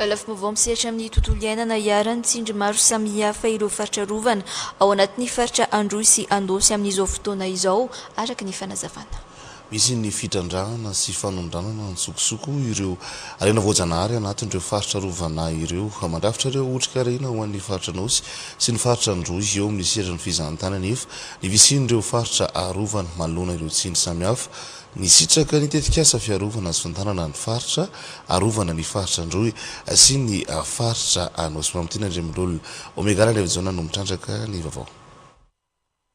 Lafim-baovao misehatra amin'ny tontolo iainana iarany tsindry maro samihafa ireo faritra rovana ao anatin'ny faritra Androy sy Anôsy amin'izao fotoana izao araka ny fanazavana. Misy ny fitandrahana sy fanondranana ANTSOKOSOKO ireo ARENA VOAJANAHARY anatin'ireo faritra rovana ireo mandrafitra ireo otrik'arena ho an'ny faritra Anôsy sy ny faritra Androy eo amin'ny sedrany fizahantany nefa ny visin'ireo faritra arovana manoloana ireo tsindry samihafa ny sitraka ny tetik'asa fiarovana sy fitantanana ny faritra arovana ny faritra Androy sy ny faritra Anôsy mamitiny andremololo omegala levizona no mitrandraka ny vaovao.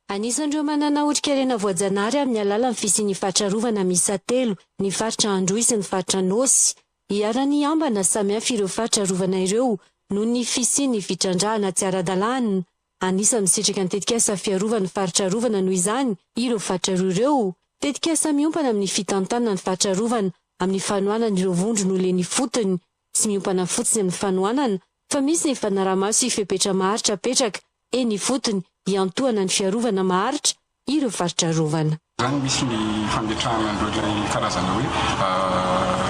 Anisan'ireo manana otrik'arena voajanahary amin'ny alalan'ny fisian'ny faritra rovana misy telo, ny faritra Androy sy ny faritra Anôsy. Iarany ambana samihafa ireo faritra rovana ireo noho ny fisian'ny FITRANDRAHANA tsy ara-dalàna. Anisany misitraka ny tetik'asa fiarovana ny faritra rovana noho izany ireo faritra roa ireo. Tetik'asa miompana amin'ny fitantanana ny faritra rovana amin'ny fanohanana ireo vondro no leny fotony, tsy miompana fotsiny amin'ny fanohanana fa misy ny fanaraha-maso fepetra maharitra petraka eny fotony iantohana ny fiarovana maharitra ireo faritra rovana. Zany misy ny fandetrahana an'ireo karazana hoe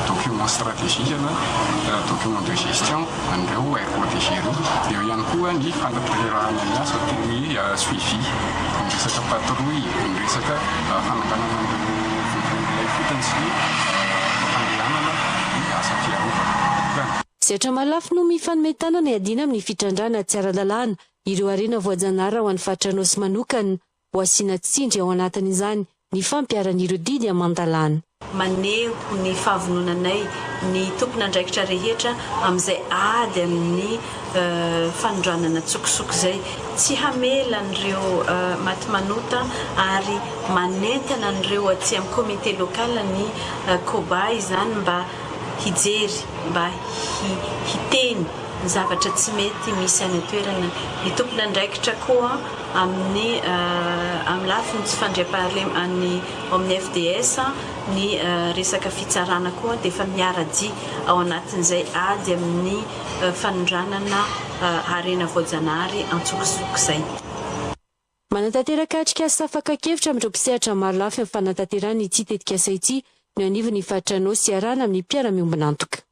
document stratégique na document de gestion an'ireo aéroportégé ireo. Eo ihany koa ny fandaterahana ny asa toy ny suivi, ny resaka patrouille, ny resaka fananganana ilay fotony sy fandehanana ny asa fiarovana. Sehatra malafo no mifanometana ny adina amin'ny FITRANDRAHANA tsy ara-dalàna ireo ARENA VOAJANAHARY ho an'ny faritra Anôsy manokana ho asiana tsindry ao anatin'izany ny fampiaran'ireo didy aman-dalàna. Maneho ny fahavononanay ny tompon'andraikitra rehetra amin'izay ady amin'ny fanondranana tsokosoko izay tsy hamela an'ireo maty manota ary manentana an'ireo aty amin'ny komite lokala ny kobay izany mba hijery mba hiteny ny zavatra tsy mety misy any toerana. Ny tompon'andraikitra koa amin'ny lafiny tsy fandriam-pahalema amin'ny FDS ny resaka fitsarana koa dia efa miara-dy ao anatin'izay ady amin'ny fanondranana ARENA VOAJANAHARY ANTSOKOSOKO izay. Manantanteraka atrik'asa afaka-kevitra amin'ireo mpisehatra maro lafy amin'ny fanatanterahana ity tetik'asa ity no anivon'ny faritra Anôsy iarahana amin'ny fiarahamiombon'antoka.